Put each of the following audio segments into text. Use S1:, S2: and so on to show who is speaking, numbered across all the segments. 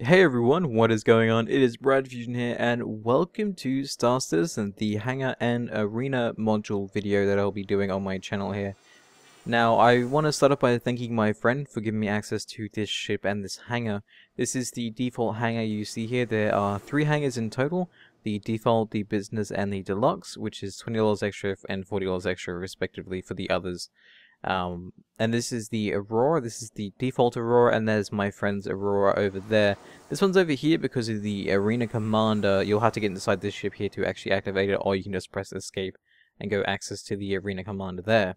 S1: Hey everyone, what is going on? It is Brad Fusion here, and welcome to Star Citizen, the Hangar and Arena module video that I'll be doing on my channel here. Now, I want to start off by thanking my friend for giving me access to this ship and this hangar. This is the default hangar you see here. There are 3 hangars in total: the default, the business, and the deluxe, which is $20 extra and $40 extra respectively for the others. And this is the Aurora, this is the default Aurora, and there's my friend's Aurora over there. This one's over here because of the Arena Commander. You'll have to get inside this ship here to actually activate it, or you can just press escape and go access to the Arena Commander there.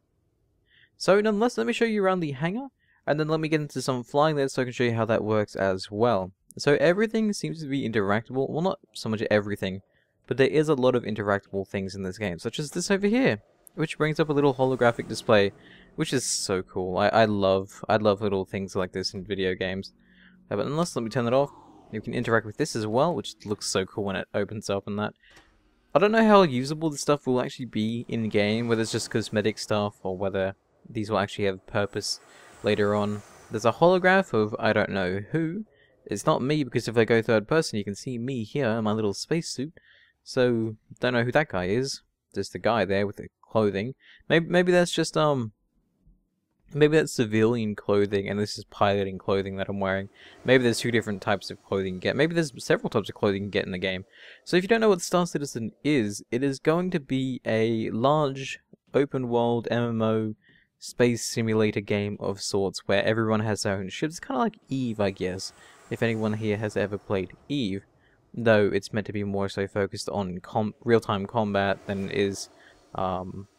S1: So nonetheless, let me show you around the hangar, and then let me get into some flying there so I can show you how that works as well. So everything seems to be interactable. Well, not so much everything, but there is a lot of interactable things in this game, such as this over here, which brings up a little holographic display, which is so cool. I love little things like this in video games. But unless, let me turn that off. You can interact with this as well, which looks so cool when it opens up and that. I don't know how usable this stuff will actually be in game, whether it's just cosmetic stuff or whether these will actually have purpose later on. There's a holograph of I don't know who. It's not me, because if I go third person you can see me here in my little spacesuit. So don't know who that guy is. There's the guy there with the clothing. Maybe that's just maybe that's civilian clothing and this is piloting clothing that I'm wearing. Maybe there's 2 different types of clothing you get. Maybe there's several types of clothing you get in the game. So if you don't know what Star Citizen is, it is going to be a large open world MMO space simulator game of sorts where everyone has their own ships. It's kind of like Eve, I guess, if anyone here has ever played Eve. Though it's meant to be more so focused on real-time combat than it is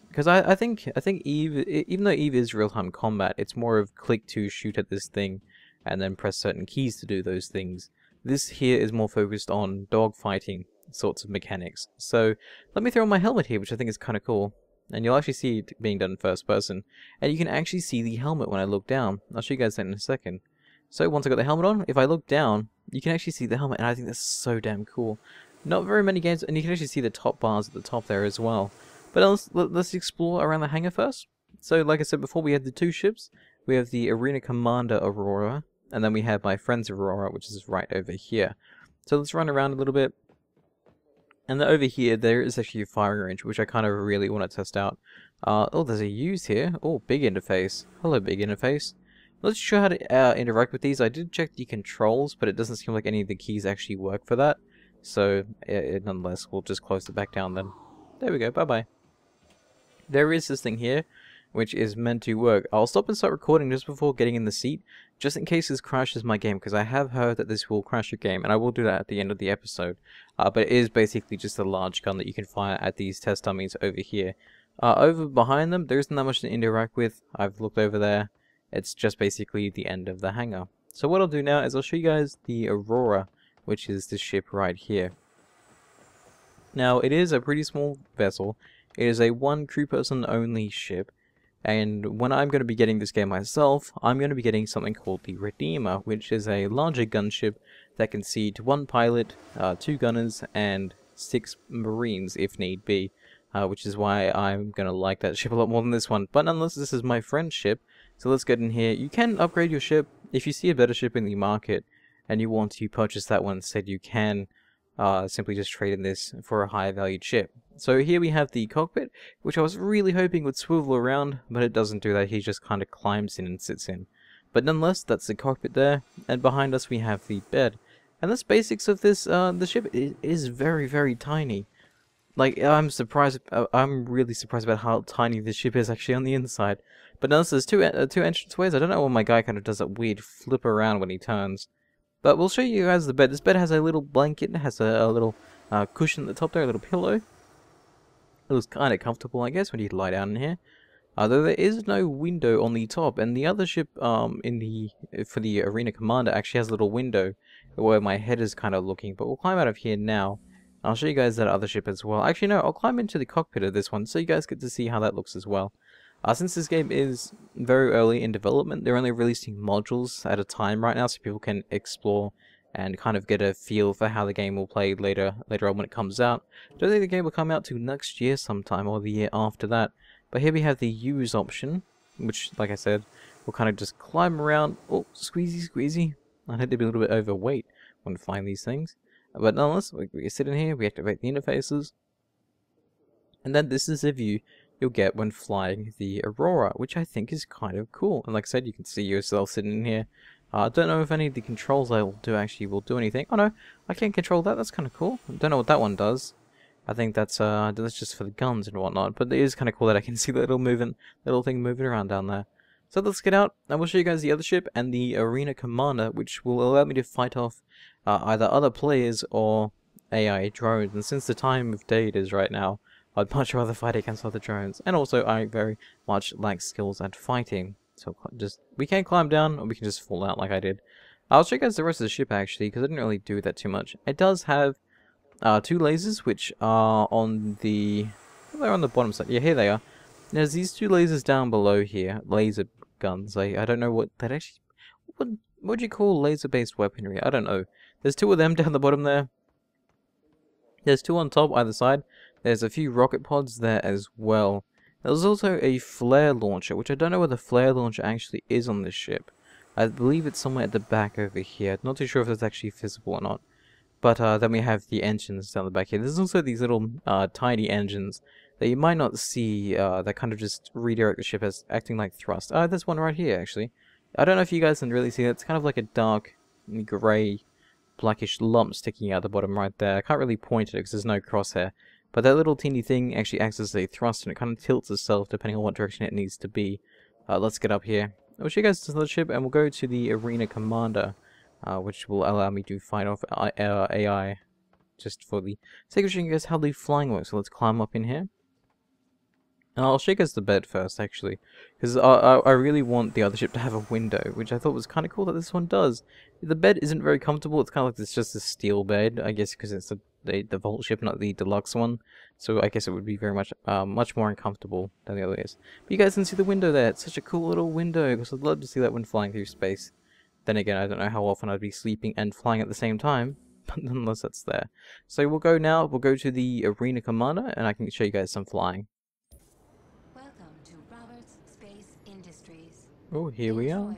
S1: because I think Eve, even though Eve is real-time combat, it's more of click to shoot at this thing and then press certain keys to do those things. This here is more focused on dogfighting sorts of mechanics. So let me throw on my helmet here, which I think is kind of cool. And you'll actually see it being done in first person. And you can actually see the helmet when I look down. I'll show you guys that in a second. So once I got the helmet on, if I look down, you can actually see the helmet, and I think that's so damn cool. Not very many games, and you can actually see the top bars at the top there as well. But let's explore around the hangar first. So like I said before, we have the 2 ships. We have the Arena Commander Aurora, and then we have my friend's Aurora, which is right over here. So let's run around a little bit. And then over here, there is actually a firing range, which I kind of really want to test out. Oh, there's a use here. Oh, big interface. Hello, big interface. Not sure how to interact with these. I did check the controls, but it doesn't seem like any of the keys actually work for that. So, nonetheless, we'll just close it back down then. There we go, bye-bye. There is this thing here, which is meant to work. I'll stop and start recording just before getting in the seat, just in case this crashes my game, because I have heard that this will crash your game, and I will do that at the end of the episode. But it is basically just a large gun that you can fire at these test dummies over here. Over behind them, there isn't that much to interact with. I've looked over there. It's just basically the end of the hangar. So what I'll do now is I'll show you guys the Aurora, which is this ship right here. Now, it is a pretty small vessel. It is a 1 crew person only ship. And when I'm going to be getting this game myself, I'm going to be getting something called the Redeemer, which is a larger gunship that can seat 1 pilot, 2 gunners, and 6 marines if need be. Which is why I'm going to like that ship a lot more than this one. But nonetheless, this is my friend's ship. So let's get in here. You can upgrade your ship. If you see a better ship in the market and you want to purchase that one instead, you can simply just trade in this for a higher valued ship. So here we have the cockpit, which I was really hoping would swivel around, but it doesn't do that. He just kind of climbs in and sits in. But nonetheless, that's the cockpit there. And behind us we have the bed. And that's basics of this. The ship is very, very tiny. Like, I'm really surprised about how tiny this ship is actually on the inside. But notice there's 2 entranceways. I don't know why my guy kind of does that weird flip around when he turns. But we'll show you guys the bed. This bed has a little blanket. It has a little cushion at the top there, a little pillow. It looks kind of comfortable, I guess, when you lie down in here. Though there is no window on the top, and the other ship for the Arena Commander actually has a little window where my head is kind of looking. But we'll climb out of here now. I'll show you guys that other ship as well. Actually, no, I'll climb into the cockpit of this one so you guys get to see how that looks as well. Since this game is very early in development, they're only releasing modules at a time right now so people can explore and kind of get a feel for how the game will play later on when it comes out. I don't think the game will come out till next year sometime or the year after that. But here we have the use option, which, like I said, we'll kind of just climb around. Oh, squeezy, squeezy. I think they'd be a little bit overweight when flying these things. But nonetheless, we sit in here, we activate the interfaces, and then this is the view you'll get when flying the Aurora, which I think is kind of cool. And like I said, you can see yourself sitting in here. I don't know if any of the controls I will do anything. Oh no, I can't control that. That's kind of cool. I don't know what that one does. I think that's just for the guns and whatnot. But it is kind of cool that I can see the little thing moving around down there. So let's get out. I will show you guys the other ship and the Arena Commander, which will allow me to fight off either other players or AI drones. And since the time of day it is right now, I'd much rather fight against other drones. And also, I very much lack skills at fighting. So we can climb down, or we can just fall out like I did. I'll show you guys the rest of the ship actually, because I didn't really do that too much. It does have 2 lasers, which are on the... they're on the bottom side. Yeah, here they are. There's these 2 lasers down below here. Laser guns. I don't know what that actually... What would you call laser-based weaponry? I don't know. There's 2 of them down the bottom there. There's 2 on top either side. There's a few rocket pods there as well. There's also a flare launcher, which I don't know where the flare launcher actually is on this ship. I believe it's somewhere at the back over here. Not too sure if it's actually visible or not. But then we have the engines down the back here. There's also these little tiny engines that you might not see that kind of just redirect the ship as acting like thrust. There's one right here actually. I don't know if you guys can really see that. It's kind of like a dark grey blackish lump sticking out the bottom right there. I can't really point it because there's no crosshair. But that little teeny thing actually acts as a thrust, and it kind of tilts itself depending on what direction it needs to be. Let's get up here. I'll show you guys the ship, and we'll go to the Arena Commander, which will allow me to fight off AI, just for the sake of showing you guys how the flying works. So let's climb up in here. And I'll show you guys the bed first, actually, because I really want the other ship to have a window, which I thought was kind of cool that this one does. The bed isn't very comfortable. It's kind of like it's just a steel bed, I guess, because it's the Vault ship, not the deluxe one. So I guess it would be very much more uncomfortable than the other is. But you guys can see the window there. It's such a cool little window, because I'd love to see that when flying through space. Then again, I don't know how often I'd be sleeping and flying at the same time, but nonetheless, that's there. So we'll go now. We'll go to the Arena Commander, and I can show you guys some flying. Oh, here we are.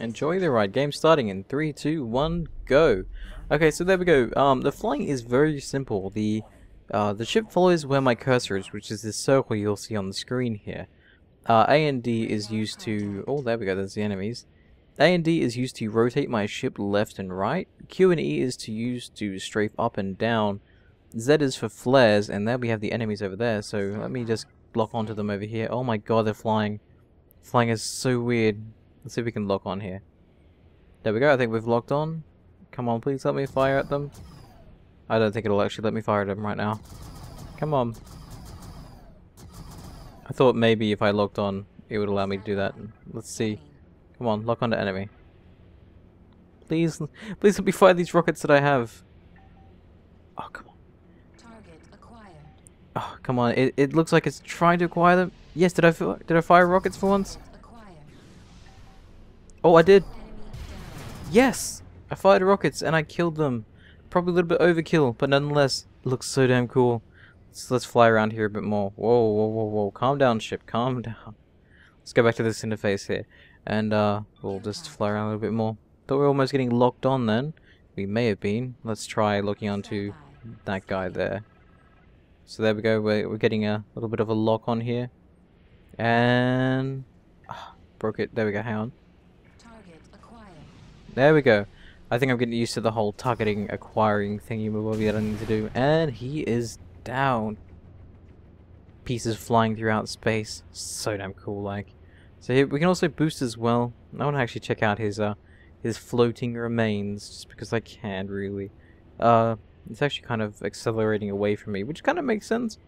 S1: Enjoy the ride. Game starting in 3, 2, 1, go. Okay, so there we go. The flying is very simple. The ship follows where my cursor is, which is this circle you'll see on the screen here. A and D is used to... oh, there we go. There's the enemies. A and D is used to rotate my ship left and right. Q and E is used to strafe up and down. Z is for flares, and there we have the enemies over there. So let me just lock onto them over here. Oh my god, they're flying. Flying is so weird. Let's see if we can lock on here. There we go, I think we've locked on. Come on, please let me fire at them. I don't think it'll actually let me fire at them right now. Come on. I thought maybe if I locked on, it would allow me to do that. Let's see. Come on, lock onto enemy. Please, please let me fire these rockets that I have. Oh, come on. Oh, come on. It looks like it's trying to acquire them. Yes, did I fire rockets for once? Oh, I did. Yes! I fired rockets and I killed them. Probably a little bit overkill, but nonetheless, it looks so damn cool. So let's fly around here a bit more. Whoa, whoa, whoa, whoa. Calm down, ship. Calm down. Let's go back to this interface here. And we'll just fly around a little bit more. Thought we were almost getting locked on then. We may have been. Let's try looking onto that guy there. So there we go. We're getting a little bit of a lock on here. And... broke it. There we go. Hang on. There we go. I think I'm getting used to the whole targeting, acquiring thingy-mabobby that I need to do. And he is down. Pieces flying throughout space. So damn cool, like. So here, we can also boost as well. I want to actually check out his floating remains, just because I can, really. It's actually kind of accelerating away from me, which kind of makes sense,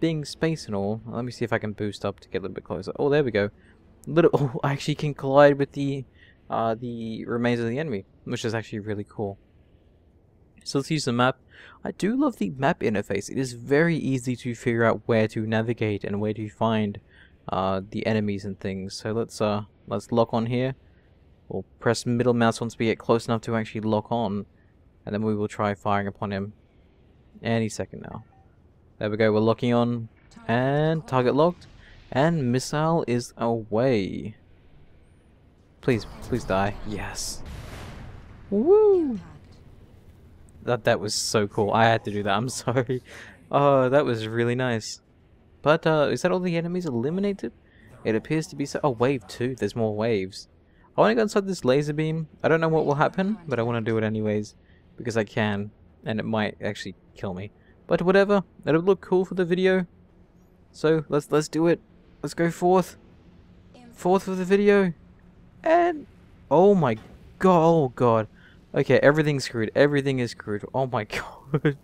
S1: being space and all. Let me see if I can boost up to get a little bit closer. Oh, there we go. Oh, I actually can collide with the remains of the enemy, which is actually really cool. So let's use the map. I do love the map interface. It is very easy to figure out where to navigate and where to find the enemies and things. So let's lock on here. We'll press middle mouse once we get close enough to actually lock on, and then we will try firing upon him any second now. There we go, we're locking on, and target locked, and missile is away. Please, please die. Yes. Woo! That was so cool. I had to do that. I'm sorry. Oh, that was really nice. But is that all the enemies eliminated? It appears to be so. Oh, wave 2. There's more waves. I want to go inside this laser beam. I don't know what will happen, but I want to do it anyways because I can, and it might actually kill me. But whatever. It'll look cool for the video. So let's do it. Let's go forth. Forth for the video. And oh my god. Oh god. Okay, everything's screwed. Everything is screwed. Oh my god.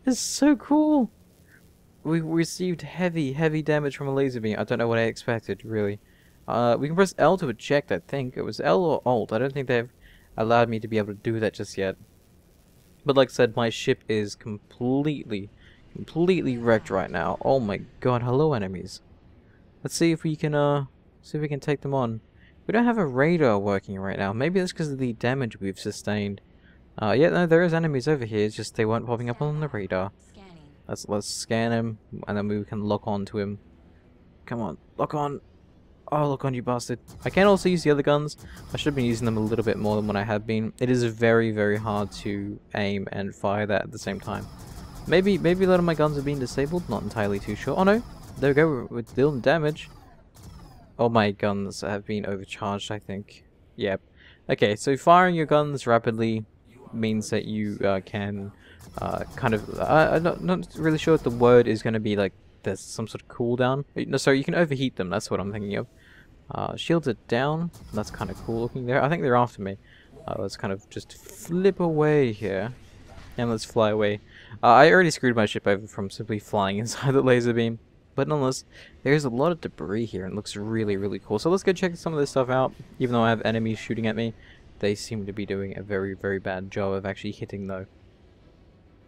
S1: This is so cool. We received heavy damage from a laser beam. I don't know what I expected, really. We can press L to eject, I think. It was L or Alt. I don't think they've allowed me to be able to do that just yet. But like I said, my ship is completely wrecked right now. Oh my god, hello enemies. Let's see if we can take them on. We don't have a radar working right now. Maybe that's because of the damage we've sustained. Yeah, no, there is enemies over here. It's just they weren't popping up on the radar. Let's scan him, and then we can lock on to him. Come on, lock on. Oh, lock on, you bastard. I can also use the other guns. I should have been using them a little bit more than what I have been. It is very hard to aim and fire that at the same time. Maybe a lot of my guns are being disabled. Not entirely too sure. Oh no, there we go. We're dealing damage. All my guns have been overcharged, I think. Yep. Okay, so firing your guns rapidly means that you can kind of... I'm not really sure what the word is going to be, like there's some sort of cooldown. No, sorry, you can overheat them, that's what I'm thinking of. Shields are down, that's kind of cool looking there. I think they're after me. Let's kind of just flip away here. And let's fly away. I already screwed my ship over from simply flying inside the laser beam. But nonetheless, there's a lot of debris here and it looks really cool. So let's go check some of this stuff out. Even though I have enemies shooting at me, they seem to be doing a very bad job of actually hitting though.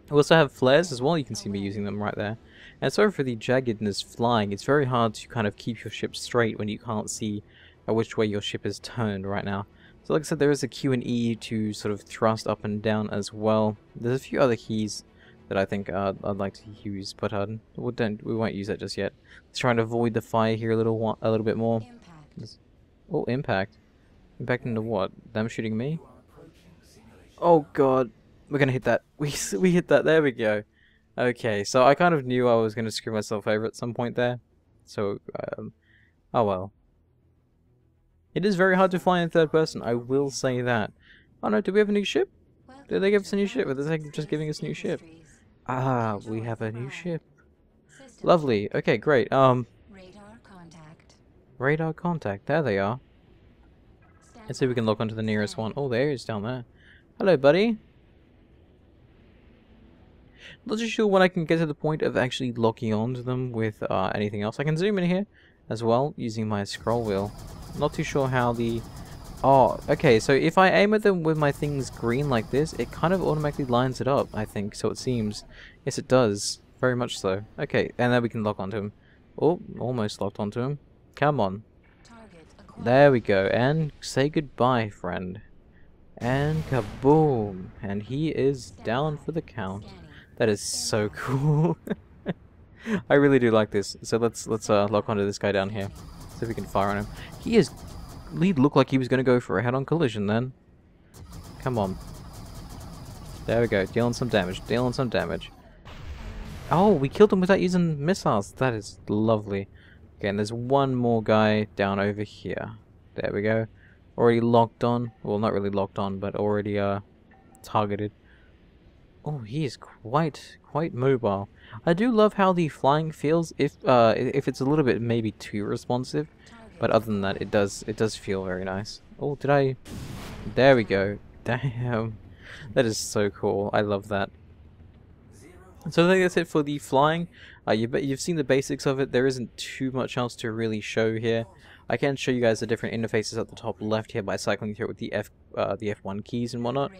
S1: We also have flares as well, you can see me using them right there. And sorry for the jaggedness flying, it's very hard to kind of keep your ship straight when you can't see which way your ship is turned right now. So like I said, there is a Q and E to sort of thrust up and down as well. There's a few other keys that I think I'd like to use, but we won't use that just yet. Let's try and avoid the fire here a little bit more. Oh, impact. Impact into what? Them shooting me? Oh god, we're gonna hit that. We hit that. There we go. Okay, so I kind of knew I was gonna screw myself over at some point there. So, oh well. It is very hard to fly in third person. I will say that. Oh no, do we have a new ship? Did they give us a new ship? Or are they just giving us a new ship? Ah, we have a new ship. Lovely. Okay, great. Radar contact. Radar contact. There they are. Let's see if we can lock onto the nearest one. Oh, there he is down there. Hello, buddy. Not too sure when I can get to the point of actually locking onto them with anything else. I can zoom in here as well using my scroll wheel. Not too sure how the... Oh, okay, so if I aim at them with my things green like this, it kind of automatically lines it up, I think, so it seems. Yes, it does. Very much so. Okay, and then we can lock onto him. Oh, almost locked onto him. Come on. There we go, and say goodbye, friend. And kaboom! And he is down for the count. That is so cool. I really do like this. So let's lock onto this guy down here. See if we can fire on him. He looked like he was going to go for a head-on collision then. Come on. There we go. Dealing some damage. Dealing some damage. Oh, we killed him without using missiles. That is lovely. Okay, and there's one more guy down over here. There we go. Already locked on. Well, not really locked on, but already targeted. Oh, he is quite mobile. I do love how the flying feels if it's a little bit maybe too responsive. But other than that, it does feel very nice. Oh, did I... There we go. Damn. That is so cool. I love that. So I think that's it for the flying. You've seen the basics of it. There isn't too much else to really show here. I can show you guys the different interfaces at the top left here by cycling through it with the F1 keys and whatnot.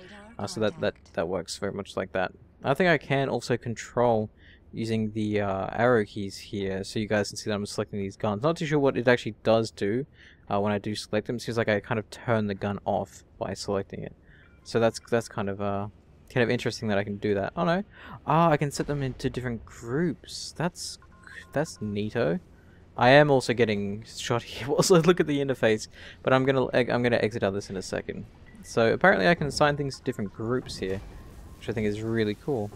S1: So that works very much like that. I think I can also control using the arrow keys here, so you guys can see that I'm selecting these guns. Not too sure what it actually does do when I do select them. It seems like I kind of turn the gun off by selecting it. So that's kind of interesting that I can do that. Oh no, I can set them into different groups. That's neato. I am also getting shot here. Also, look at the interface, but I'm gonna exit out of this in a second. So apparently I can assign things to different groups here, which I think is really cool.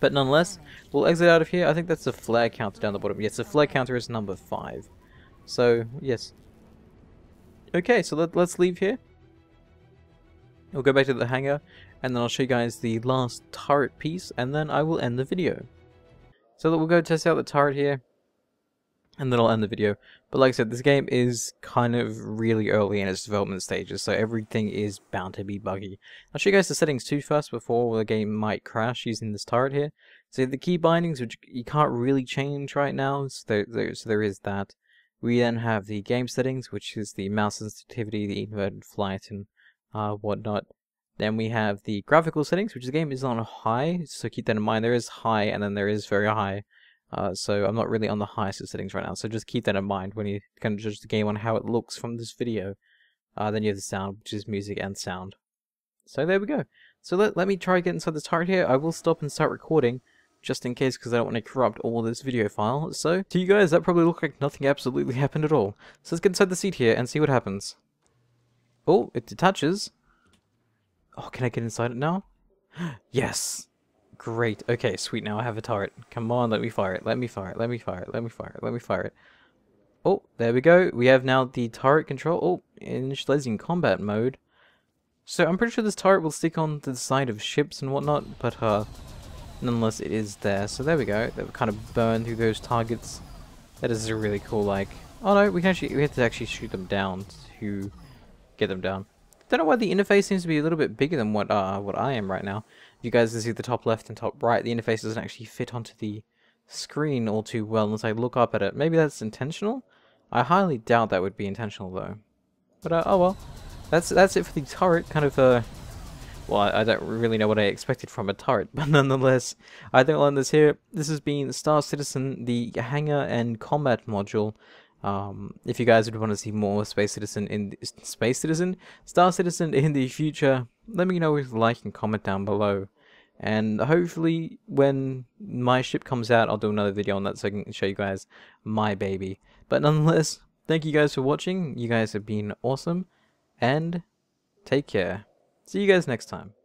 S1: But nonetheless, we'll exit out of here. I think that's the flare counter down the bottom. Yes, the flare counter is number 5. So, yes. Okay, so let's leave here. We'll go back to the hangar, and then I'll show you guys the last turret piece, and then I will end the video. So we'll go test out the turret here, and then I'll end the video. But like I said, this game is kind of really early in its development stages, so everything is bound to be buggy. I'll show you guys the settings too first before the game might crash using this turret here. So the key bindings, which you can't really change right now, so there is that. We then have the game settings, which is the mouse sensitivity, the inverted flight, and whatnot. Then we have the graphical settings, which the game is on high, so keep that in mind. There is high, and then there is very high. So I'm not really on the highest of settings right now, so just keep that in mind when you kind of judge the game on how it looks from this video. Then you have the sound, which is music and sound. So there we go. So let me try get inside this turret here. I will stop and start recording, just in case, because I don't want to corrupt all this video file. So, to you guys, that probably looked like nothing absolutely happened at all. So let's get inside the seat here and see what happens. Oh, it detaches. Oh, can I get inside it now? Yes! Great. Okay, sweet. Now I have a turret. Come on, let me fire it. Let me fire it. Let me fire it. Let me fire it. Let me fire it. Oh, there we go. We have now the turret control. Oh, initializing combat mode. So I'm pretty sure this turret will stick on the side of ships and whatnot, but nonetheless it is there. So there we go. That will kind of burn through those targets. That is a really cool, like... Oh no, we have to actually shoot them down to get them down. Don't know why the interface seems to be a little bit bigger than what I am right now. If you guys can see the top left and top right, the interface doesn't actually fit onto the screen all too well unless I look up at it. Maybe that's intentional? I highly doubt that would be intentional though. But oh well. That's it for the turret. Kind of well, I don't really know what I expected from a turret, but nonetheless, I think I'll end this here. This has been Star Citizen, the hangar and combat module. If you guys would want to see more Star Citizen in the future, let me know with a like and comment down below. And hopefully, when my ship comes out, I'll do another video on that so I can show you guys my baby. But nonetheless, thank you guys for watching. You guys have been awesome, and take care. See you guys next time.